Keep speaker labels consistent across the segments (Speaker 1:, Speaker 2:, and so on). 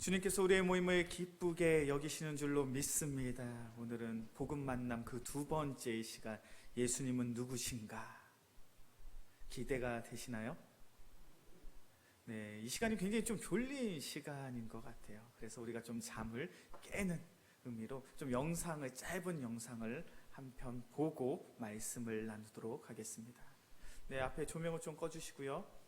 Speaker 1: 주님께서 우리의 모임을 기쁘게 여기시는 줄로 믿습니다. 오늘은 복음 만남 그 두 번째 시간, 예수님은 누구신가? 기대가 되시나요? 네, 이 시간이 굉장히 좀 졸린 시간인 것 같아요. 그래서 우리가 좀 잠을 깨는 의미로 좀 짧은 영상을 한 편 보고 말씀을 나누도록 하겠습니다. 네, 앞에 조명을 좀 꺼주시고요.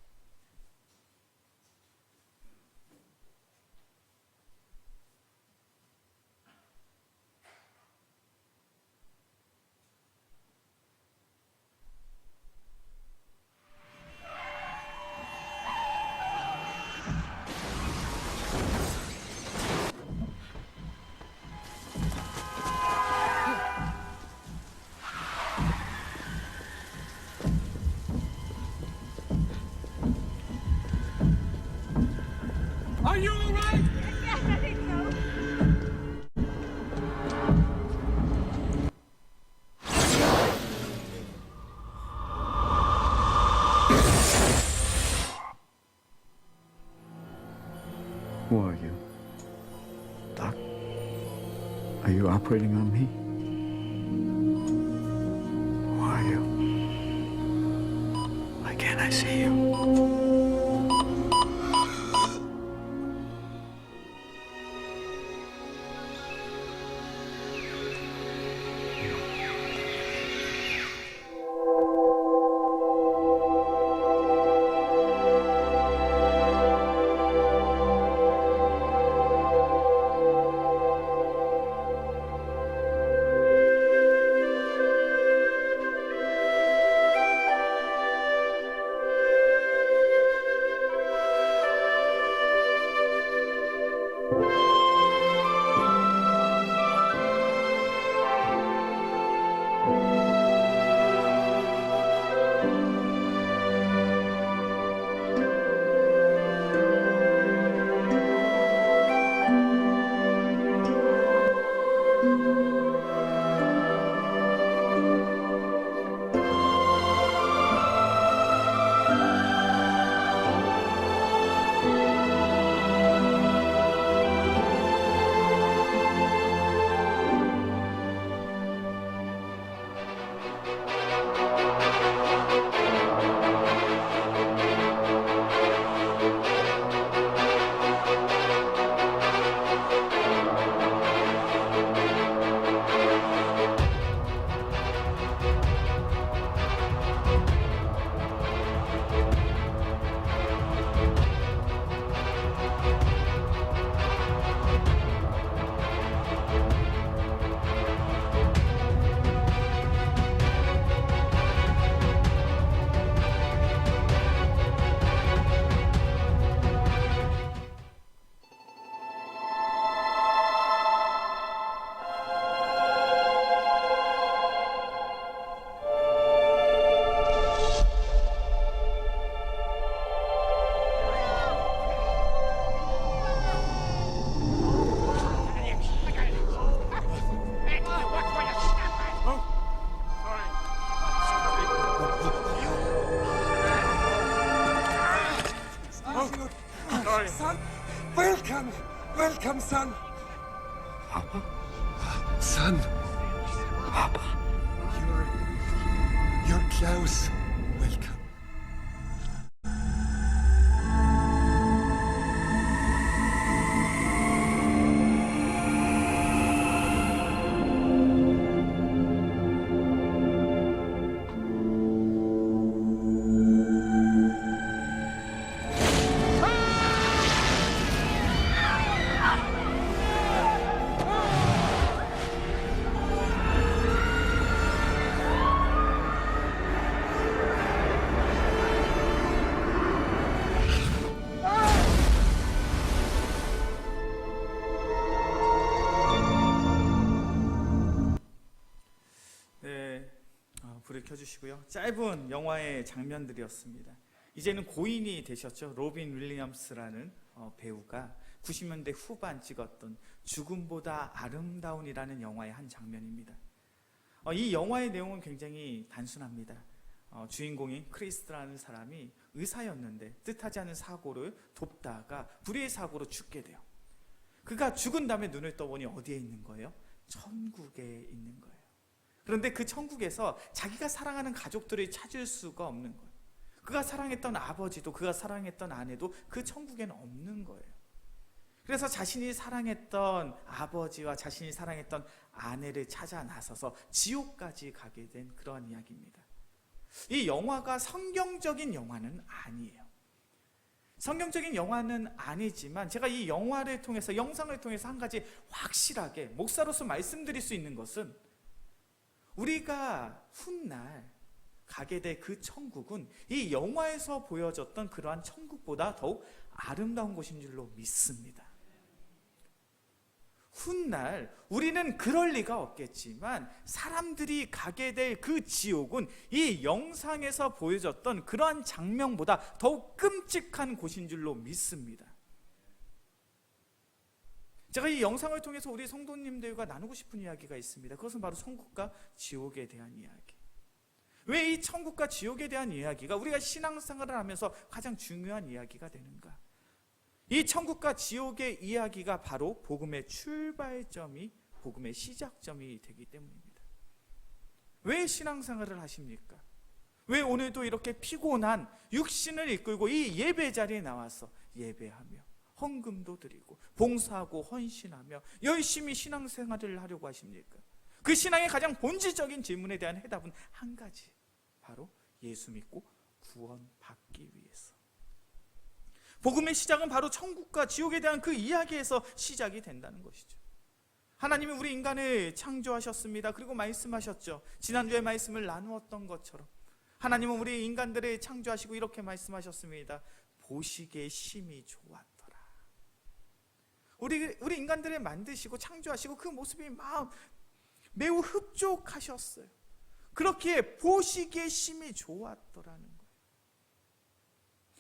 Speaker 2: Are you all right?
Speaker 3: Yes, I think so.
Speaker 4: Who are you? Doc? Are you operating on me? Who are you? Why can't I see you?
Speaker 2: Son, welcome, welcome, son.
Speaker 4: Papa?
Speaker 2: Son,
Speaker 4: Papa?
Speaker 2: you're Klaus. Welcome.
Speaker 1: 네, 불을 켜주시고요. 짧은 영화의 장면들이었습니다. 이제는 고인이 되셨죠. 로빈 윌리엄스라는 배우가 90년대 후반 찍었던 죽음보다 아름다운이라는 영화의 한 장면입니다. 이 영화의 내용은 굉장히 단순합니다. 주인공인 크리스라는 사람이 의사였는데 뜻하지 않은 사고를 돕다가 불의의 사고로 죽게 돼요. 그가 죽은 다음에 눈을 떠보니 어디에 있는 거예요? 천국에 있는 거예요. 그런데 그 천국에서 자기가 사랑하는 가족들을 찾을 수가 없는 거예요. 그가 사랑했던 아버지도 그가 사랑했던 아내도 그 천국에는 없는 거예요. 그래서 자신이 사랑했던 아버지와 자신이 사랑했던 아내를 찾아 나서서 지옥까지 가게 된 그런 이야기입니다. 이 영화가 성경적인 영화는 아니에요. 성경적인 영화는 아니지만 제가 이 영화를 통해서, 영상을 통해서 한 가지 확실하게 목사로서 말씀드릴 수 있는 것은, 우리가 훗날 가게 될 그 천국은 이 영화에서 보여졌던 그러한 천국보다 더욱 아름다운 곳인 줄로 믿습니다. 훗날 우리는 그럴 리가 없겠지만 사람들이 가게 될 그 지옥은 이 영상에서 보여졌던 그러한 장면보다 더욱 끔찍한 곳인 줄로 믿습니다. 제가 이 영상을 통해서 우리 성도님들과 나누고 싶은 이야기가 있습니다. 그것은 바로 천국과 지옥에 대한 이야기. 왜 이 천국과 지옥에 대한 이야기가 우리가 신앙생활을 하면서 가장 중요한 이야기가 되는가? 이 천국과 지옥의 이야기가 바로 복음의 출발점이, 복음의 시작점이 되기 때문입니다. 왜 신앙생활을 하십니까? 왜 오늘도 이렇게 피곤한 육신을 이끌고 이 예배 자리에 나와서 예배하며 헌금도 드리고 봉사하고 헌신하며 열심히 신앙생활을 하려고 하십니까? 그 신앙의 가장 본질적인 질문에 대한 해답은 한 가지, 바로 예수 믿고 구원받기 위해서. 복음의 시작은 바로 천국과 지옥에 대한 그 이야기에서 시작이 된다는 것이죠. 하나님이 우리 인간을 창조하셨습니다. 그리고 말씀하셨죠. 지난주에 말씀을 나누었던 것처럼 하나님은 우리 인간들을 창조하시고 이렇게 말씀하셨습니다. 보시기에 심히 좋았더라. 우리 인간들을 만드시고 창조하시고 그 모습이 매우 흡족하셨어요. 그렇기에 보시기에 심히 좋았더라는 거예요.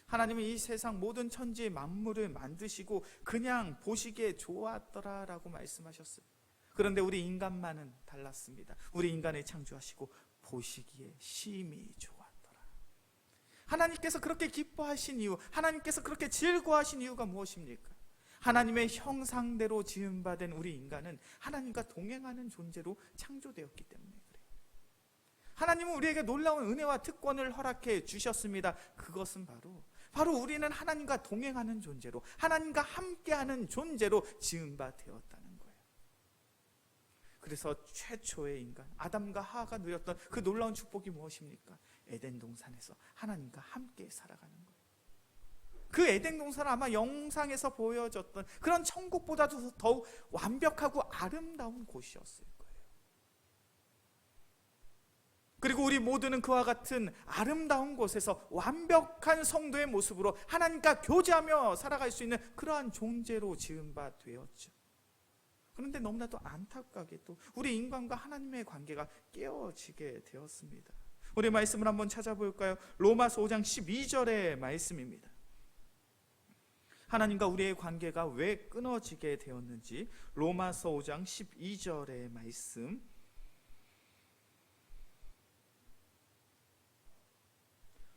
Speaker 1: 하나님은 이 세상 모든 천지 만물을 만드시고 그냥 보시기에 좋았더라라고 말씀하셨어요. 그런데 우리 인간만은 달랐습니다. 우리 인간을 창조하시고 보시기에 심히 좋았더라. 하나님께서 그렇게 기뻐하신 이유, 하나님께서 그렇게 즐거워하신 이유가 무엇입니까? 하나님의 형상대로 지음받은 우리 인간은 하나님과 동행하는 존재로 창조되었기 때문에 그래요. 하나님은 우리에게 놀라운 은혜와 특권을 허락해 주셨습니다. 그것은 바로 우리는 하나님과 동행하는 존재로, 하나님과 함께하는 존재로 지음바 되었다는 거예요. 그래서 최초의 인간 아담과 하와가 누렸던 그 놀라운 축복이 무엇입니까? 에덴 동산에서 하나님과 함께 살아가는 거예요. 그 에덴 동산은 아마 영상에서 보여졌던 그런 천국보다도 더욱 완벽하고 아름다운 곳이었을 거예요. 그리고 우리 모두는 그와 같은 아름다운 곳에서 완벽한 성도의 모습으로 하나님과 교제하며 살아갈 수 있는 그러한 존재로 지음바 되었죠. 그런데 너무나도 안타깝게 또 우리 인간과 하나님의 관계가 깨어지게 되었습니다. 우리 말씀을 한번 찾아볼까요? 로마서 5장 12절의 말씀입니다. 하나님과 우리의 관계가 왜 끊어지게 되었는지 로마서 5장 12절의 말씀,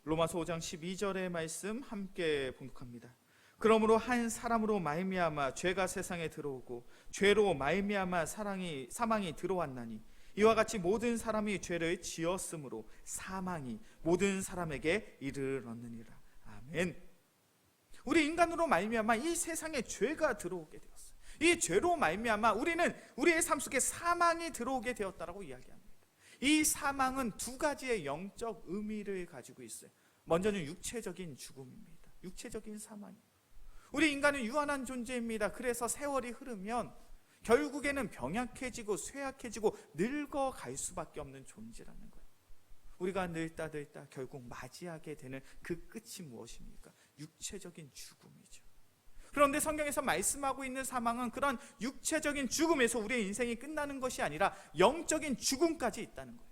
Speaker 1: 로마서 5장 12절의 말씀 함께 봉독합니다. 그러므로 한 사람으로 말미암아 죄가 세상에 들어오고 죄로 말미암아 사망이 들어왔나니 이와 같이 모든 사람이 죄를 지었으므로 사망이 모든 사람에게 이르렀느니라. 아멘. 우리 인간으로 말미암아 이 세상에 죄가 들어오게 되었어요. 이 죄로 말미암아 우리는 우리의 삶 속에 사망이 들어오게 되었다라고 이야기합니다. 이 사망은 두 가지의 영적 의미를 가지고 있어요. 먼저는 육체적인 죽음입니다. 육체적인 사망. 우리 인간은 유한한 존재입니다. 그래서 세월이 흐르면 결국에는 병약해지고 쇠약해지고 늙어갈 수밖에 없는 존재라는 거예요. 우리가 늙다 결국 맞이하게 되는 그 끝이 무엇입니까? 육체적인 죽음이죠. 그런데 성경에서 말씀하고 있는 사망은 그런 육체적인 죽음에서 우리의 인생이 끝나는 것이 아니라 영적인 죽음까지 있다는 거예요.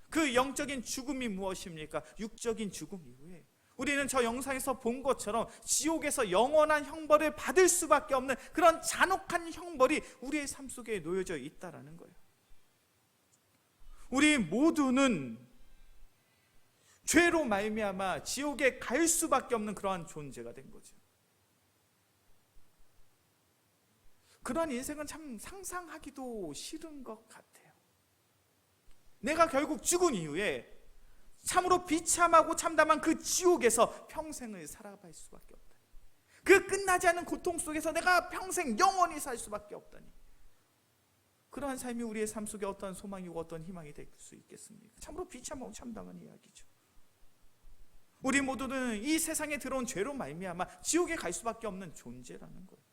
Speaker 1: 그 영적인 죽음이 무엇입니까? 육적인 죽음 이후에 우리는 저 영상에서 본 것처럼 지옥에서 영원한 형벌을 받을 수밖에 없는 그런 잔혹한 형벌이 우리의 삶 속에 놓여져 있다는 거예요. 우리 모두는 죄로 말미암아 지옥에 갈 수밖에 없는 그러한 존재가 된 거죠. 그러한 인생은 참 상상하기도 싫은 것 같아요. 내가 결국 죽은 이후에 참으로 비참하고 참담한 그 지옥에서 평생을 살아갈 수밖에 없다. 그 끝나지 않은 고통 속에서 내가 평생 영원히 살 수밖에 없다니. 그러한 삶이 우리의 삶 속에 어떤 소망이고 어떤 희망이 될 수 있겠습니까? 참으로 비참하고 참담한 이야기죠. 우리 모두는 이 세상에 들어온 죄로 말미암아 지옥에 갈 수밖에 없는 존재라는 거예요.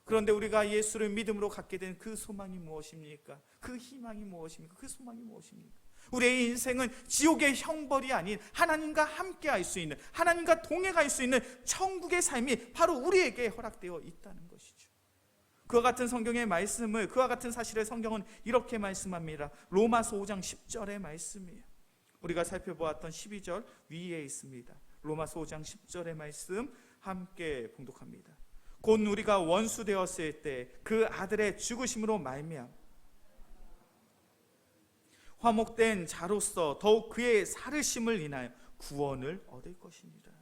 Speaker 1: 그런데 우리가 예수를 믿음으로 갖게 된 그 소망이 무엇입니까? 그 희망이 무엇입니까? 그 소망이 무엇입니까? 우리의 인생은 지옥의 형벌이 아닌 하나님과 함께 할 수 있는, 하나님과 동행할 수 있는 천국의 삶이 바로 우리에게 허락되어 있다는 것이죠. 그와 같은 성경의 말씀을, 그와 같은 사실을 성경은 이렇게 말씀합니다. 로마서 5장 10절의 말씀이에요. 우리가 살펴보았던 12절 위에 있습니다. 로마서 5장 10절의 말씀 함께 봉독합니다. 곧 우리가 원수 되었을 때 그 아들의 죽으심으로 말미암아 화목된 자로서 더욱 그의 살으심을 인하여 구원을 얻을 것입니다.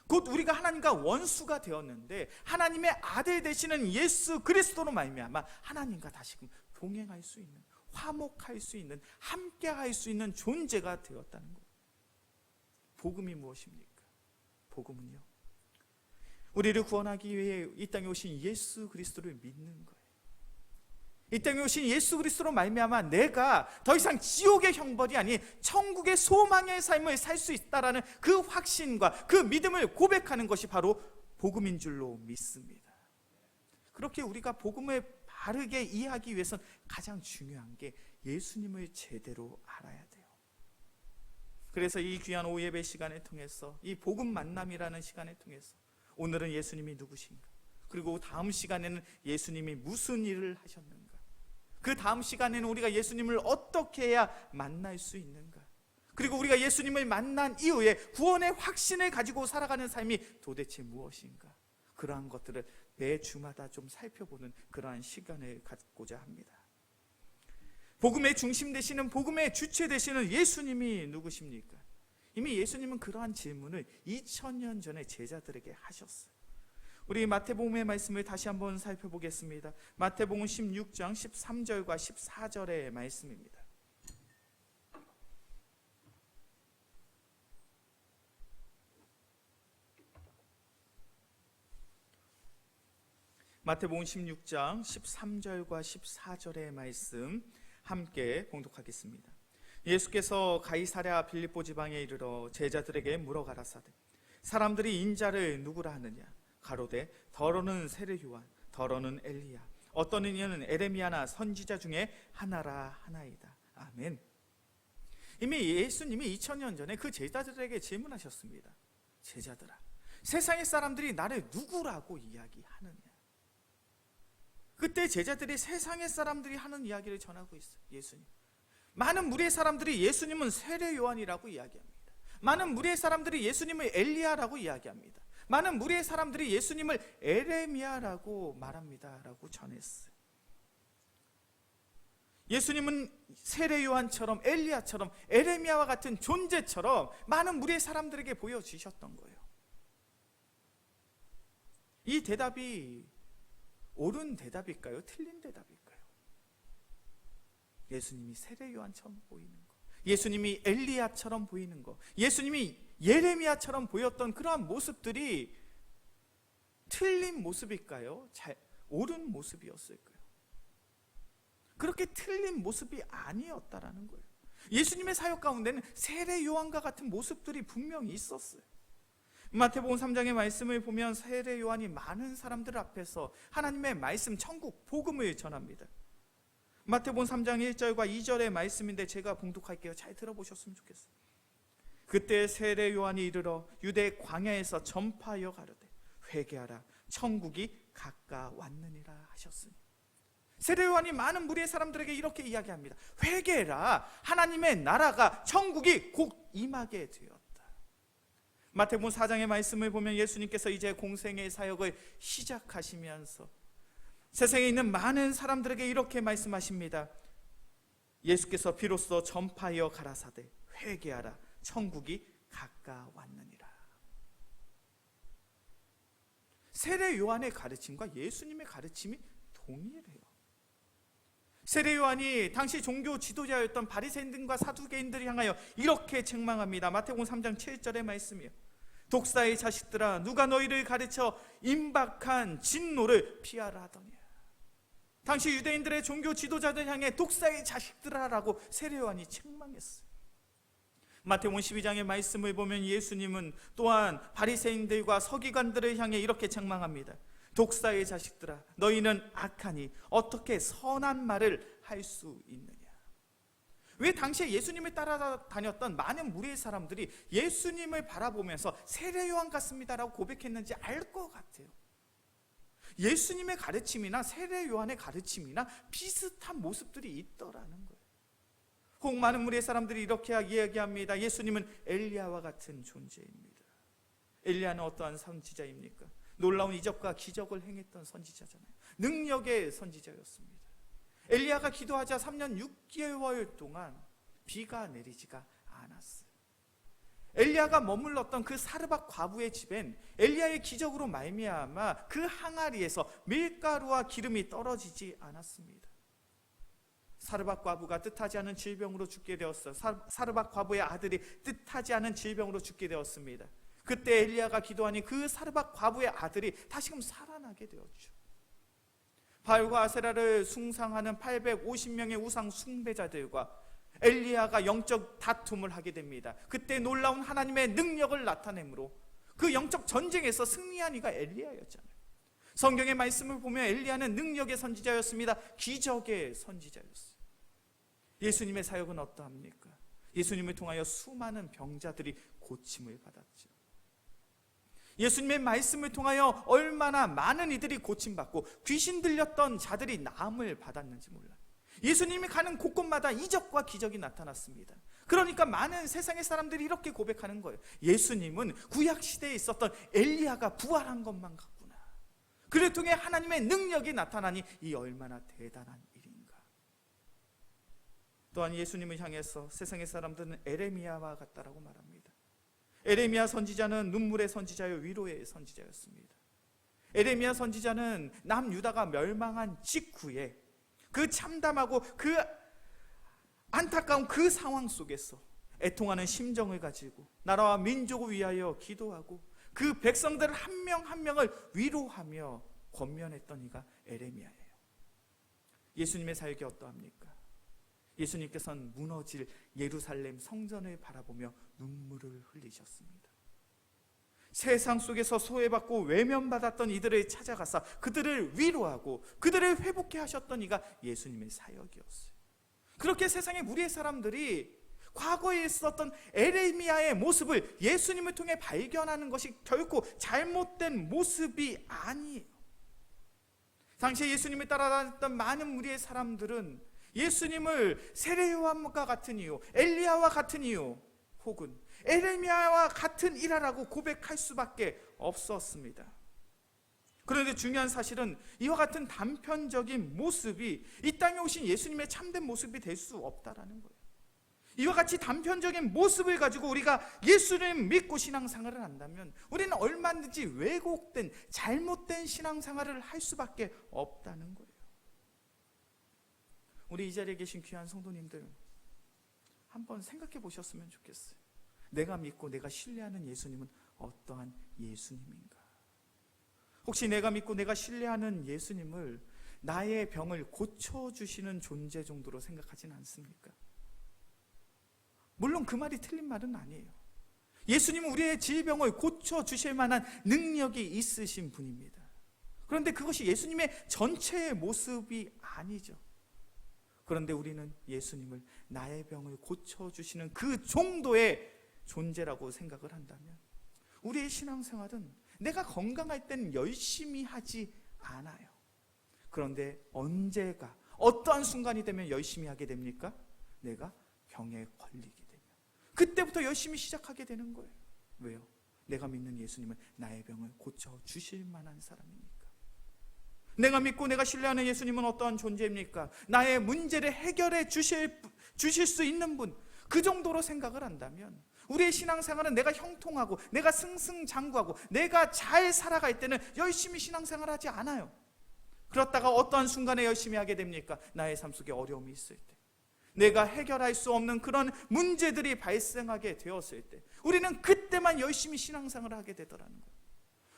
Speaker 1: 곧 우리가 하나님과 원수가 되었는데 하나님의 아들 되시는 예수 그리스도로 말미암아 하나님과 다시금 동행할 수 있는, 화목할 수 있는, 함께할 수 있는 존재가 되었다는 거예요. 복음이 무엇입니까? 복음은요, 우리를 구원하기 위해 이 땅에 오신 예수 그리스도를 믿는 거예요. 이 땅에 오신 예수 그리스도로 말미암아 내가 더 이상 지옥의 형벌이 아닌 천국의 소망의 삶을 살 수 있다라는 그 확신과 그 믿음을 고백하는 것이 바로 복음인 줄로 믿습니다. 그렇게 우리가 복음을 바르게 이해하기 위해서는 가장 중요한 게 예수님을 제대로 알아야 돼요. 그래서 이 귀한 오예배 시간을 통해서, 이 복음 만남이라는 시간을 통해서 오늘은 예수님이 누구신가, 그리고 다음 시간에는 예수님이 무슨 일을 하셨는가, 그 다음 시간에는 우리가 예수님을 어떻게 해야 만날 수 있는가, 그리고 우리가 예수님을 만난 이후에 구원의 확신을 가지고 살아가는 삶이 도대체 무엇인가, 그러한 것들을 매 주마다 좀 살펴보는 그러한 시간을 갖고자 합니다. 복음의 중심 되시는, 복음의 주체 되시는 예수님이 누구십니까? 이미 예수님은 그러한 질문을 2000년 전에 제자들에게 하셨어요. 우리 마태복음의 말씀을 다시 한번 살펴보겠습니다. 마태복음 16장 13절과 14절의 말씀입니다. 마태복음 16장 13절과 14절의 말씀 함께 봉독하겠습니다. 예수께서 가이사랴 빌립보 지방에 이르러 제자들에게 물어 가라사대 사람들이 인자를 누구라 하느냐? 가로되 더러는 세례 요한, 더러는 엘리야, 어떤 이는 에레미야나 선지자 중에 하나라 하나이다. 아멘. 이미 예수님이 2000년 전에 그 제자들에게 질문하셨습니다. 제자들아, 세상의 사람들이 나를 누구라고 이야기하느냐? 그때 제자들이 세상의 사람들이 하는 이야기를 전하고 있어요. 예수님, 많은 무리의 사람들이 예수님은 세례 요한이라고 이야기합니다. 많은 무리의 사람들이 예수님을 엘리야라고 이야기합니다. 많은 무리의 사람들이 예수님을 에레미야라고 말합니다 라고 전했어요. 예수님은 세례 요한처럼, 엘리야처럼, 에레미야와 같은 존재처럼 많은 무리의 사람들에게 보여주셨던 거예요. 이 대답이 옳은 대답일까요? 틀린 대답일까요? 예수님이 세례 요한처럼 보이는 것, 예수님이 엘리야처럼 보이는 것, 예수님이 예레미야처럼 보였던 그러한 모습들이 틀린 모습일까요? 옳은 모습이었을까요? 그렇게 틀린 모습이 아니었다라는 거예요. 예수님의 사역 가운데는 세례 요한과 같은 모습들이 분명히 있었어요. 마태복음 3장의 말씀을 보면 세례 요한이 많은 사람들 앞에서 하나님의 말씀, 천국, 복음을 전합니다. 마태복음 3장 1절과 2절의 말씀인데 제가 봉독할게요. 잘 들어보셨으면 좋겠어요. 그때 세례 요한이 이르러 유대 광야에서 전파하여 가로되 회개하라, 천국이 가까웠느니라 하셨으니, 세례 요한이 많은 무리의 사람들에게 이렇게 이야기합니다. 회개해라, 하나님의 나라가, 천국이 곧 임하게 되었다. 마태복음 4장의 말씀을 보면 예수님께서 이제 공생의 사역을 시작하시면서 세상에 있는 많은 사람들에게 이렇게 말씀하십니다. 예수께서 비로소 전파하여 가라사대 회개하라, 천국이 가까웠느니라. 세례 요한의 가르침과 예수님의 가르침이 동일해요. 세례 요한이 당시 종교 지도자였던 바리새인들과 사두개인들을 향하여 이렇게 책망합니다. 마태복음 3장 7절의 말씀이요. 독사의 자식들아, 누가 너희를 가르쳐 임박한 진노를 피하라 하더냐. 당시 유대인들의 종교 지도자들 향해 독사의 자식들아라고 세례 요한이 책망했어요. 마태복음 12장의 말씀을 보면 예수님은 또한 바리새인들과 서기관들을 향해 이렇게 책망합니다. 독사의 자식들아, 너희는 악하니 어떻게 선한 말을 할 수 있느냐. 왜 당시에 예수님을 따라다녔던 많은 무리의 사람들이 예수님을 바라보면서 세례 요한 같습니다라고 고백했는지 알 것 같아요. 예수님의 가르침이나 세례 요한의 가르침이나 비슷한 모습들이 있더라는 거예요. 혹 많은 무리의 사람들이 이렇게 이야기합니다. 예수님은 엘리야와 같은 존재입니다. 엘리야는 어떠한 선지자입니까? 놀라운 이적과 기적을 행했던 선지자잖아요. 능력의 선지자였습니다. 엘리야가 기도하자 3년 6개월 동안 비가 내리지가 않았어요. 엘리야가 머물렀던 그 사르밧 과부의 집엔 엘리야의 기적으로 말미암아 그 항아리에서 밀가루와 기름이 떨어지지 않았습니다. 사르밧 과부가 뜻하지 않은 질병으로 죽게 되었어요. 사르밧 과부의 아들이 뜻하지 않은 질병으로 죽게 되었습니다. 그때 엘리야가 기도하니 그 사르밧 과부의 아들이 다시금 살아나게 되었죠. 바알과 아세라를 숭상하는 850명의 우상 숭배자들과 엘리야가 영적 다툼을 하게 됩니다. 그때 놀라운 하나님의 능력을 나타내므로 그 영적 전쟁에서 승리한 이가 엘리야였잖아요. 성경의 말씀을 보면 엘리야는 능력의 선지자였습니다. 기적의 선지자였어요. 예수님의 사역은 어떠합니까? 예수님을 통하여 수많은 병자들이 고침을 받았죠. 예수님의 말씀을 통하여 얼마나 많은 이들이 고침받고 귀신 들렸던 자들이 나음을 받았는지 몰라요. 예수님이 가는 곳곳마다 이적과 기적이 나타났습니다. 그러니까 많은 세상의 사람들이 이렇게 고백하는 거예요. 예수님은 구약시대에 있었던 엘리야가 부활한 것만 같구나. 그를 통해 하나님의 능력이 나타나니 이 얼마나 대단한 일인가. 또한 예수님을 향해서 세상의 사람들은 에레미야와 같다라고 말합니다. 에레미야 선지자는 눈물의 선지자요 위로의 선지자였습니다. 에레미야 선지자는 남유다가 멸망한 직후에 그 참담하고 그 안타까운 그 상황 속에서 애통하는 심정을 가지고 나라와 민족을 위하여 기도하고 그 백성들 한 명 한 명을 위로하며 권면했던 이가 에레미야예요. 예수님의 사역이 어떠합니까? 예수님께서는 무너질 예루살렘 성전을 바라보며 눈물을 흘리셨습니다. 세상 속에서 소외받고 외면받았던 이들을 찾아가서 그들을 위로하고 그들을 회복케 하셨던 이가 예수님의 사역이었어요. 그렇게 세상의 무리의 사람들이 과거에 있었던 에레미야의 모습을 예수님을 통해 발견하는 것이 결코 잘못된 모습이 아니에요. 당시에 예수님을 따라다녔던 많은 무리의 사람들은 예수님을 세례 요한과 같은 이유, 엘리야와 같은 이유, 혹은 에레미야와 같은 일하라고 고백할 수밖에 없었습니다. 그런데 중요한 사실은 이와 같은 단편적인 모습이 이 땅에 오신 예수님의 참된 모습이 될 수 없다라는 거예요. 이와 같이 단편적인 모습을 가지고 우리가 예수를 믿고 신앙생활을 한다면 우리는 얼마든지 왜곡된 잘못된 신앙생활을 할 수밖에 없다는 거예요. 우리 이 자리에 계신 귀한 성도님들 한번 생각해 보셨으면 좋겠어요. 내가 믿고 내가 신뢰하는 예수님은 어떠한 예수님인가? 혹시 내가 믿고 내가 신뢰하는 예수님을 나의 병을 고쳐주시는 존재 정도로 생각하지는 않습니까? 물론 그 말이 틀린 말은 아니에요. 예수님은 우리의 질병을 고쳐주실 만한 능력이 있으신 분입니다. 그런데 그것이 예수님의 전체의 모습이 아니죠. 그런데 우리는 예수님을 나의 병을 고쳐주시는 그 정도의 존재라고 생각을 한다면 우리의 신앙생활은 내가 건강할 땐 열심히 하지 않아요. 그런데 언제가 어떠한 순간이 되면 열심히 하게 됩니까? 내가 병에 걸리게 되면 그때부터 열심히 시작하게 되는 거예요. 왜요? 내가 믿는 예수님은 나의 병을 고쳐주실 만한 사람입니까? 내가 믿고 내가 신뢰하는 예수님은 어떠한 존재입니까? 나의 문제를 해결해 주실 수 있는 분, 그 정도로 생각을 한다면 우리의 신앙생활은 내가 형통하고 내가 승승장구하고 내가 잘 살아갈 때는 열심히 신앙생활하지 않아요. 그렇다가 어떠한 순간에 열심히 하게 됩니까? 나의 삶 속에 어려움이 있을 때, 내가 해결할 수 없는 그런 문제들이 발생하게 되었을 때, 우리는 그때만 열심히 신앙생활을 하게 되더라는 거예요.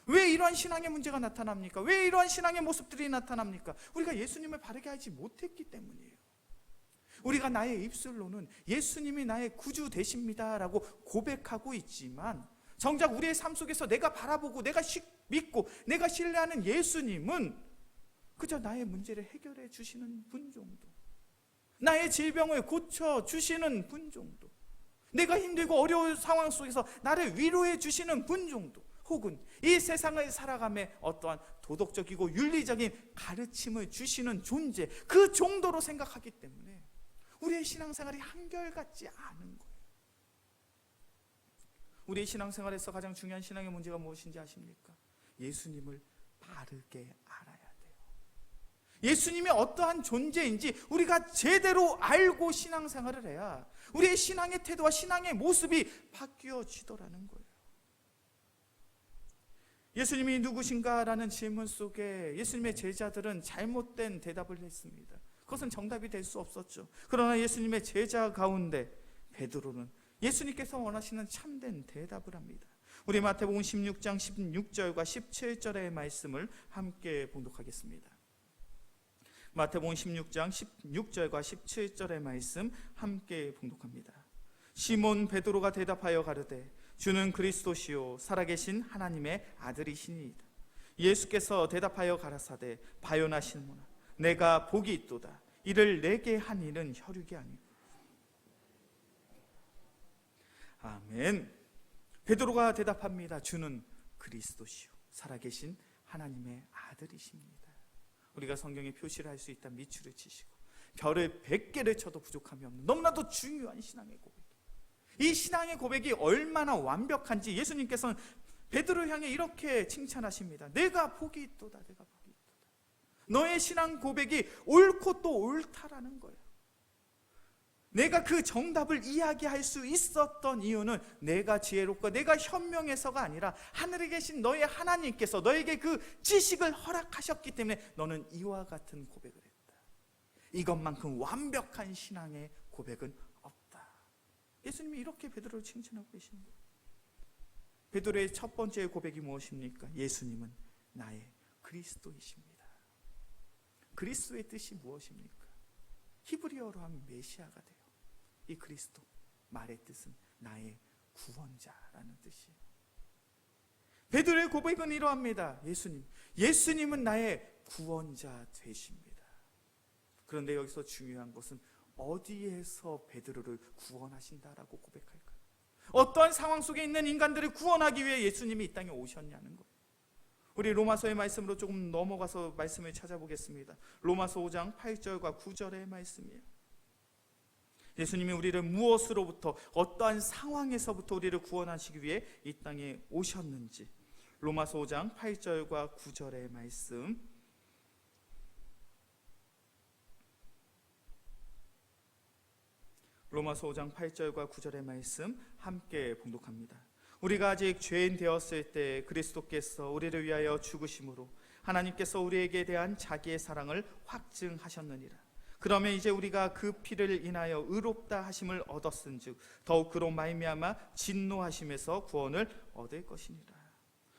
Speaker 1: 왜 이러한 신앙의 문제가 나타납니까? 왜 이러한 신앙의 모습들이 나타납니까? 우리가 예수님을 바르게 알지 못했기 때문이에요. 우리가 나의 입술로는 예수님이 나의 구주 되십니다라고 고백하고 있지만, 정작 우리의 삶 속에서 내가 바라보고 내가 믿고 내가 신뢰하는 예수님은 그저 나의 문제를 해결해 주시는 분 정도, 나의 질병을 고쳐 주시는 분 정도, 내가 힘들고 어려운 상황 속에서 나를 위로해 주시는 분 정도, 혹은 이 세상을 살아감에 어떠한 도덕적이고 윤리적인 가르침을 주시는 존재, 그 정도로 생각하기 때문에 우리의 신앙생활이 한결같지 않은 거예요. 우리의 신앙생활에서 가장 중요한 신앙의 문제가 무엇인지 아십니까? 예수님을 바르게 알아야 돼요. 예수님이 어떠한 존재인지 우리가 제대로 알고 신앙생활을 해야 우리의 신앙의 태도와 신앙의 모습이 바뀌어지더라는 거예요. 예수님이 누구신가라는 질문 속에 예수님의 제자들은 잘못된 대답을 했습니다. 그것은 정답이 될 수 없었죠. 그러나 예수님의 제자 가운데 베드로는 예수님께서 원하시는 참된 대답을 합니다. 우리 마태복음 16장 16절과 17절의 말씀을 함께 봉독하겠습니다. 마태복음 16장 16절과 17절의 말씀 함께 봉독합니다. 시몬 베드로가 대답하여 가르되 주는 그리스도시요 살아계신 하나님의 아들이시니이다. 예수께서 대답하여 가라사대 바요나시모나 내가 복이 있도다. 이를 내게 한 이는 혈육이 아니고. 아멘. 베드로가 대답합니다. 주는 그리스도시요 살아계신 하나님의 아들이십니다. 우리가 성경에 표시를 할 수 있다 밑줄을 치시고 별을 100개를 쳐도 부족함이 없는 너무나도 중요한 신앙의 고백, 이 신앙의 고백이 얼마나 완벽한지 예수님께서는 베드로를 향해 이렇게 칭찬하십니다. 내가 복이 있도다. 내가 복이 있도다. 너의 신앙 고백이 옳고 또 옳다라는 거예요. 내가 그 정답을 이야기할 수 있었던 이유는 내가 지혜롭고 내가 현명해서가 아니라 하늘에 계신 너의 하나님께서 너에게 그 지식을 허락하셨기 때문에 너는 이와 같은 고백을 했다. 이것만큼 완벽한 신앙의 고백은 없다. 예수님이 이렇게 베드로를 칭찬하고 계십니다. 베드로의 첫 번째 고백이 무엇입니까? 예수님은 나의 그리스도이십니다. 그리스도의 뜻이 무엇입니까? 히브리어로 하면 메시아가 돼요. 이 그리스도 말의 뜻은 나의 구원자라는 뜻이에요. 베드로의 고백은 이러합니다. 예수님은 나의 구원자 되십니다. 그런데 여기서 중요한 것은 어디에서 베드로를 구원하신다라고 고백할까요? 어떠한 상황 속에 있는 인간들을 구원하기 위해 예수님이 이 땅에 오셨냐는 거예요. 우리 로마서의 말씀으로 조금 넘어가서 말씀을 찾아보겠습니다. 로마서 5장 8절과 9절의 말씀이에요. 예수님이 우리를 무엇으로부터 어떠한 상황에서부터 우리를 구원하시기 위해 이 땅에 오셨는지 로마서 5장 8절과 9절의 말씀, 로마서 5장 8절과 9절의 말씀 함께 봉독합니다. 우리가 아직 죄인 되었을 때 그리스도께서 우리를 위하여 죽으심으로 하나님께서 우리에게 대한 자기의 사랑을 확증하셨느니라. 그러면 이제 우리가 그 피를 인하여 의롭다 하심을 얻었은즉 더욱 그로 말미암아 진노하심에서 구원을 얻을 것이니라.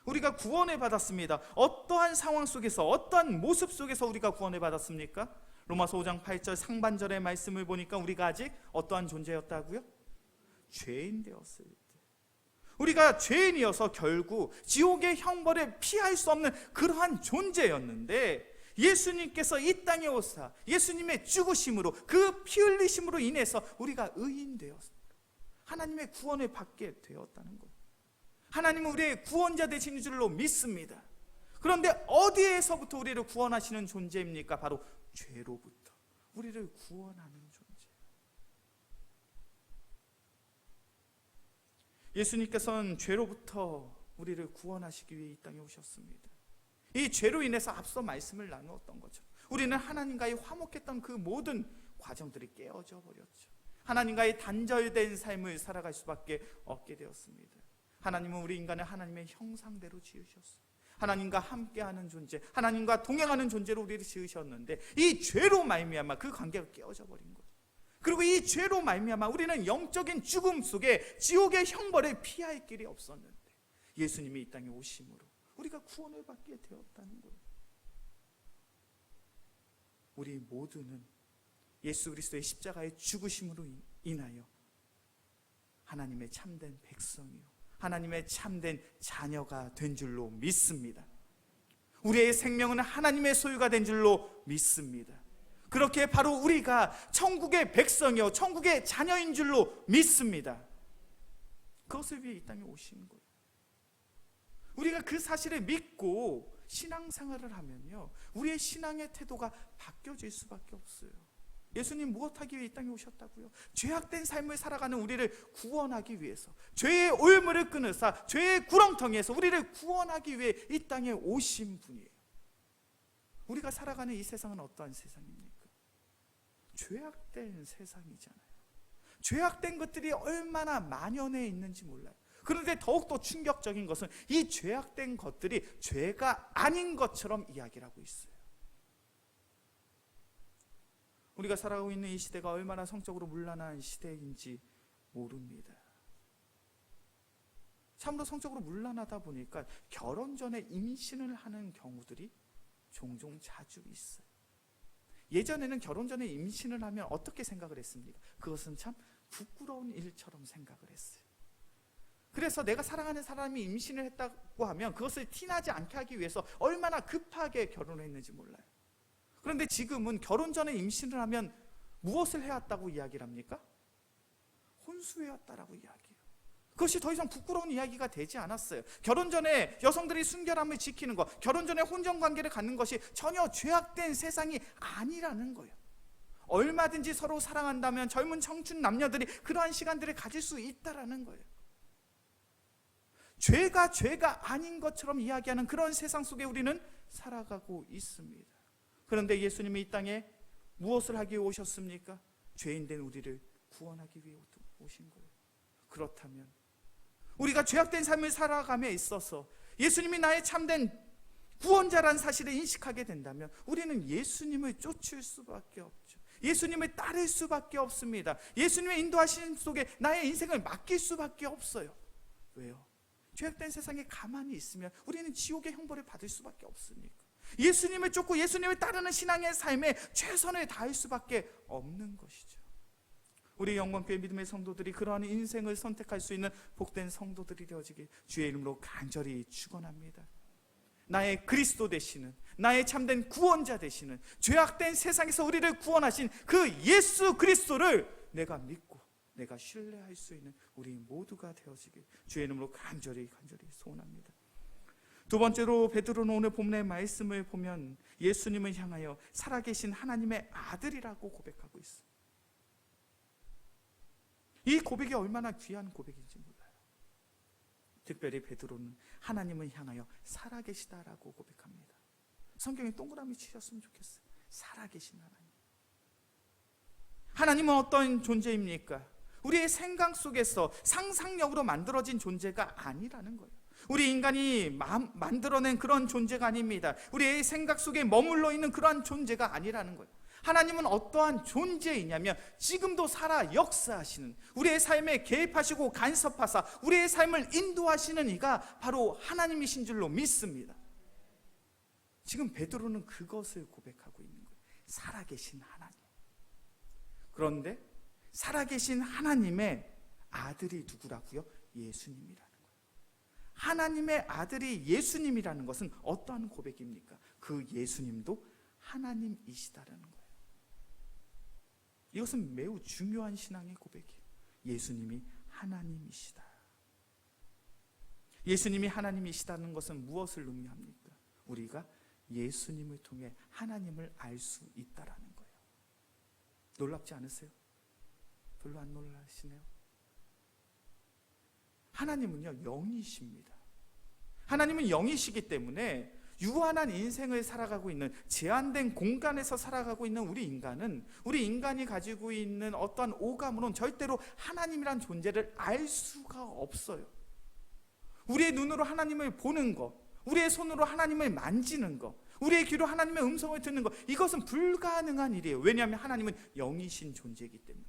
Speaker 1: 우리가 구원을 받았습니다. 어떠한 상황 속에서 어떠한 모습 속에서 우리가 구원을 받았습니까? 로마서 5장 8절 상반절의 말씀을 보니까 우리가 아직 어떠한 존재였다고요? 죄인 되었을 때. 우리가 죄인이어서 결국 지옥의 형벌을 피할 수 없는 그러한 존재였는데 예수님께서 이 땅에 오사 예수님의 죽으심으로 그 피 흘리심으로 인해서 우리가 의인 되었습니다. 하나님의 구원을 받게 되었다는 것. 하나님은 우리의 구원자 되신 줄로 믿습니다. 그런데 어디에서부터 우리를 구원하시는 존재입니까? 바로 죄로부터 우리를 구원하는 존재. 예수님께서는 죄로부터 우리를 구원하시기 위해 이 땅에 오셨습니다. 이 죄로 인해서 앞서 말씀을 나누었던 것처럼 우리는 하나님과의 화목했던 그 모든 과정들이 깨어져 버렸죠. 하나님과의 단절된 삶을 살아갈 수밖에 없게 되었습니다. 하나님은 우리 인간을 하나님의 형상대로 지으셨어요. 하나님과 함께하는 존재, 하나님과 동행하는 존재로 우리를 지으셨는데 이 죄로 말미암아 그 관계가 깨어져 버린 거예요. 그리고 이 죄로 말미암아 우리는 영적인 죽음 속에 지옥의 형벌을 피할 길이 없었는데 예수님이 이 땅에 오심으로 우리가 구원을 받게 되었다는 거예요. 우리 모두는 예수 그리스도의 십자가의 죽으심으로 인하여 하나님의 참된 백성이요 하나님의 참된 자녀가 된 줄로 믿습니다. 우리의 생명은 하나님의 소유가 된 줄로 믿습니다. 그렇게 바로 우리가 천국의 백성이요 천국의 자녀인 줄로 믿습니다. 그것을 위해 이 땅에 오신 거예요. 우리가 그 사실을 믿고 신앙생활을 하면요 우리의 신앙의 태도가 바뀌어질 수밖에 없어요. 예수님 무엇하기 위해 이 땅에 오셨다고요? 죄악된 삶을 살아가는 우리를 구원하기 위해서, 죄의 올무를 끊으사 죄의 구렁텅이에서 우리를 구원하기 위해 이 땅에 오신 분이에요. 우리가 살아가는 이 세상은 어떠한 세상입니까? 죄악된 세상이잖아요. 죄악된 것들이 얼마나 만연해 있는지 몰라요. 그런데 더욱더 충격적인 것은 이 죄악된 것들이 죄가 아닌 것처럼 이야기를 하고 있어요. 우리가 살아가고 있는 이 시대가 얼마나 성적으로 문란한 시대인지 모릅니다. 참으로 성적으로 문란하다 보니까 결혼 전에 임신을 하는 경우들이 종종 자주 있어요. 예전에는 결혼 전에 임신을 하면 어떻게 생각을 했습니까? 그것은 참 부끄러운 일처럼 생각을 했어요. 그래서 내가 사랑하는 사람이 임신을 했다고 하면 그것을 티나지 않게 하기 위해서 얼마나 급하게 결혼을 했는지 몰라요. 그런데 지금은 결혼 전에 임신을 하면 무엇을 해왔다고 이야기를 합니까? 혼수해왔다라고 이야기해요. 그것이 더 이상 부끄러운 이야기가 되지 않았어요. 결혼 전에 여성들이 순결함을 지키는 것, 결혼 전에 혼전관계를 갖는 것이 전혀 죄악된 세상이 아니라는 거예요. 얼마든지 서로 사랑한다면 젊은 청춘 남녀들이 그러한 시간들을 가질 수 있다라는 거예요. 죄가 아닌 것처럼 이야기하는 그런 세상 속에 우리는 살아가고 있습니다. 그런데 예수님이 이 땅에 무엇을 하기 위해 오셨습니까? 죄인된 우리를 구원하기 위해 오신 거예요. 그렇다면 우리가 죄악된 삶을 살아감에 있어서 예수님이 나의 참된 구원자라는 사실을 인식하게 된다면 우리는 예수님을 쫓을 수밖에 없죠. 예수님을 따를 수밖에 없습니다. 예수님의 인도하심 속에 나의 인생을 맡길 수밖에 없어요. 왜요? 죄악된 세상에 가만히 있으면 우리는 지옥의 형벌을 받을 수밖에 없으니까. 예수님을 쫓고 예수님을 따르는 신앙의 삶에 최선을 다할 수밖에 없는 것이죠. 우리 영광교회 믿음의 성도들이 그러한 인생을 선택할 수 있는 복된 성도들이 되어지길 주의 이름으로 간절히 축원합니다. 나의 그리스도 되시는, 나의 참된 구원자 되시는, 죄악된 세상에서 우리를 구원하신 그 예수 그리스도를 내가 믿고 내가 신뢰할 수 있는 우리 모두가 되어지길 주의 이름으로 간절히 소원합니다. 두 번째로 베드로는 오늘 본문의 말씀을 보면 예수님을 향하여 살아계신 하나님의 아들이라고 고백하고 있어요. 이 고백이 얼마나 귀한 고백인지 몰라요. 특별히 베드로는 하나님을 향하여 살아계시다라고 고백합니다. 성경에 동그라미 치셨으면 좋겠어요. 살아계신 하나님. 하나님은 어떤 존재입니까? 우리의 생각 속에서 상상력으로 만들어진 존재가 아니라는 거예요. 우리 인간이 만들어낸 그런 존재가 아닙니다. 우리의 생각 속에 머물러 있는 그러한 존재가 아니라는 거예요. 하나님은 어떠한 존재이냐면 지금도 살아 역사하시는, 우리의 삶에 개입하시고 간섭하사 우리의 삶을 인도하시는 이가 바로 하나님이신 줄로 믿습니다. 지금 베드로는 그것을 고백하고 있는 거예요. 살아계신 하나님. 그런데 살아계신 하나님의 아들이 누구라고요? 예수님이라는 거예요. 하나님의 아들이 예수님이라는 것은 어떠한 고백입니까? 그 예수님도 하나님이시다라는 거예요. 이것은 매우 중요한 신앙의 고백이에요. 예수님이 하나님이시다. 예수님이 하나님이시다는 것은 무엇을 의미합니까? 우리가 예수님을 통해 하나님을 알 수 있다라는 거예요. 놀랍지 않으세요? 별로 안 놀라시네요. 하나님은요 영이십니다. 하나님은 영이시기 때문에 유한한 인생을 살아가고 있는, 제한된 공간에서 살아가고 있는 우리 인간이 가지고 있는 어떠한 오감으로는 절대로 하나님이란 존재를 알 수가 없어요. 우리의 눈으로 하나님을 보는 것, 우리의 손으로 하나님을 만지는 것, 우리의 귀로 하나님의 음성을 듣는 것, 이것은 불가능한 일이에요. 왜냐하면 하나님은 영이신 존재이기 때문에.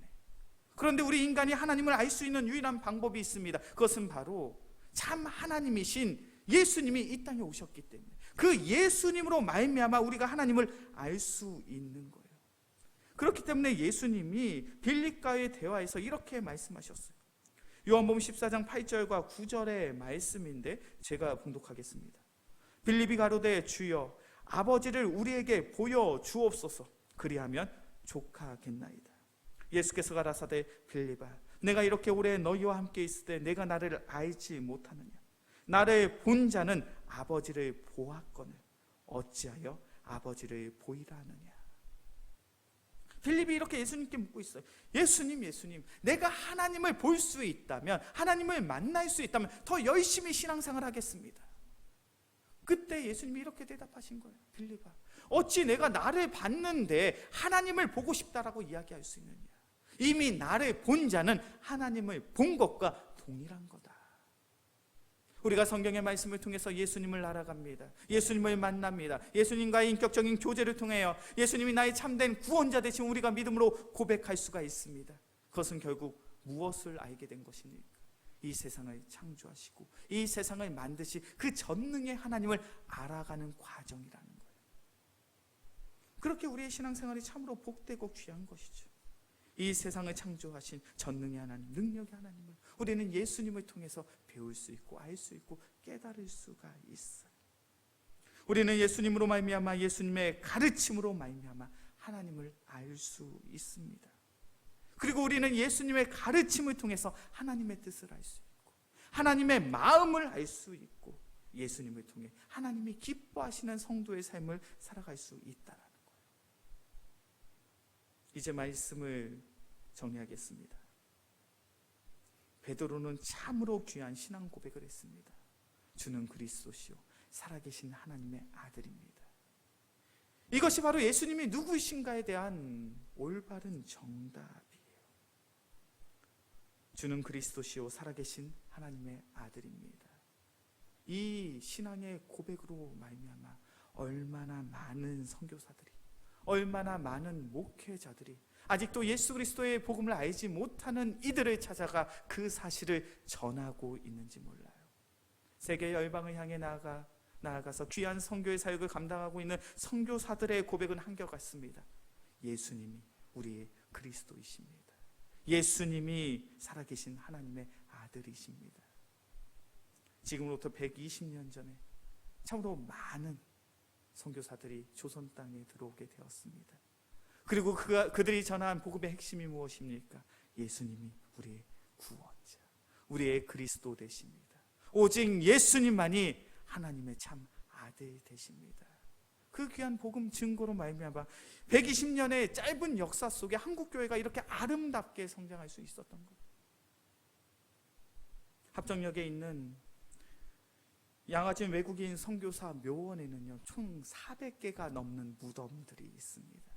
Speaker 1: 그런데 우리 인간이 하나님을 알 수 있는 유일한 방법이 있습니다. 그것은 바로 참 하나님이신 예수님이 이 땅에 오셨기 때문에, 그 예수님으로 말미암아 우리가 하나님을 알 수 있는 거예요. 그렇기 때문에 예수님이 빌립과의 대화에서 이렇게 말씀하셨어요. 요한복음 14장 8절과 9절의 말씀인데 제가 봉독하겠습니다. 빌립이 가로되 주여 아버지를 우리에게 보여 주옵소서. 그리하면 족하겠나이다. 예수께서 가라사대 빌립아 내가 이렇게 오래 너희와 함께 있을 때 내가 나를 알지 못하느냐? 나를 본 자는 아버지를 보았거늘 어찌하여 아버지를 보이라 하느냐? 빌립이 이렇게 예수님께 묻고 있어요. 예수님, 내가 하나님을 볼 수 있다면, 하나님을 만날 수 있다면 더 열심히 신앙생활 하겠습니다. 그때 예수님이 이렇게 대답하신 거예요. 빌립아, 어찌 내가 나를 봤는데 하나님을 보고 싶다라고 이야기할 수 있느냐? 이미 나를 본 자는 하나님을 본 것과 동일한 거다. 우리가 성경의 말씀을 통해서 예수님을 알아갑니다. 예수님을 만납니다. 예수님과의 인격적인 교제를 통하여 예수님이 나의 참된 구원자 되신 우리가 믿음으로 고백할 수가 있습니다. 그것은 결국 무엇을 알게 된 것입니까? 이 세상을 창조하시고 이 세상을 만드시 그 전능의 하나님을 알아가는 과정이라는 거예요. 그렇게 우리의 신앙생활이 참으로 복되고 귀한 것이죠. 이 세상을 창조하신 전능의 하나님, 능력의 하나님을 우리는 예수님을 통해서 배울 수 있고 알 수 있고 깨달을 수가 있어요. 우리는 예수님으로 말미암아, 예수님의 가르침으로 말미암아 하나님을 알 수 있습니다. 그리고 우리는 예수님의 가르침을 통해서 하나님의 뜻을 알 수 있고 하나님의 마음을 알 수 있고 예수님을 통해 하나님이 기뻐하시는 성도의 삶을 살아갈 수 있다라는 거예요. 이제 말씀을 정리하겠습니다. 베드로는 참으로 귀한 신앙 고백을 했습니다. 주는 그리스도시요 살아계신 하나님의 아들입니다. 이것이 바로 예수님이 누구이신가에 대한 올바른 정답이에요. 주는 그리스도시요 살아계신 하나님의 아들입니다. 이 신앙의 고백으로 말미암아 얼마나 많은 선교사들이, 얼마나 많은 목회자들이 아직도 예수 그리스도의 복음을 알지 못하는 이들을 찾아가 그 사실을 전하고 있는지 몰라요. 세계 열방을 향해 나아가서 귀한 선교의 사역을 감당하고 있는 선교사들의 고백은 한결같습니다. 예수님이 우리의 그리스도이십니다. 예수님이 살아계신 하나님의 아들이십니다. 지금으로부터 120년 전에 참으로 많은 선교사들이 조선 땅에 들어오게 되었습니다. 그리고 그들이 전한 복음의 핵심이 무엇입니까? 예수님이 우리의 구원자, 우리의 그리스도 되십니다. 오직 예수님만이 하나님의 참 아들 되십니다. 그 귀한 복음 증거로 말미암아 120년의 짧은 역사 속에 한국교회가 이렇게 아름답게 성장할 수 있었던 거예요. 합정역에 있는 양화진 외국인 선교사 묘원에는요 총 400개가 넘는 무덤들이 있습니다.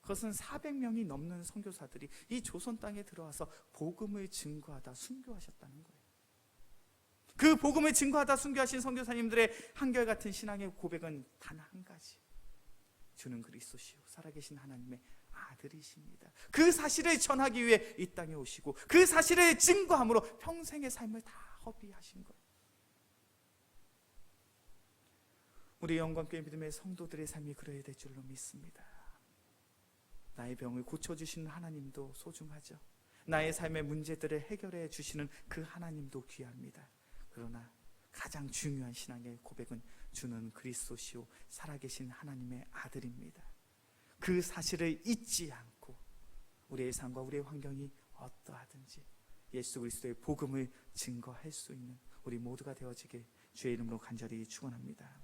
Speaker 1: 그것은 400명이 넘는 선교사들이 이 조선 땅에 들어와서 복음을 증거하다 순교하셨다는 거예요. 그 복음을 증거하다 순교하신 선교사님들의 한결같은 신앙의 고백은 단 한 가지. 주는 그리스도시요 살아계신 하나님의 아들이십니다. 그 사실을 전하기 위해 이 땅에 오시고 그 사실을 증거함으로 평생의 삶을 다 허비하신 거예요. 우리 영광교회 믿음의 성도들의 삶이 그래야 될 줄로 믿습니다. 나의 병을 고쳐주시는 하나님도 소중하죠. 나의 삶의 문제들을 해결해 주시는 그 하나님도 귀합니다. 그러나 가장 중요한 신앙의 고백은 주는 그리스도시요 살아계신 하나님의 아들입니다. 그 사실을 잊지 않고 우리의 삶과 우리의 환경이 어떠하든지 예수 그리스도의 복음을 증거할 수 있는 우리 모두가 되어지길 주의 이름으로 간절히 축원합니다.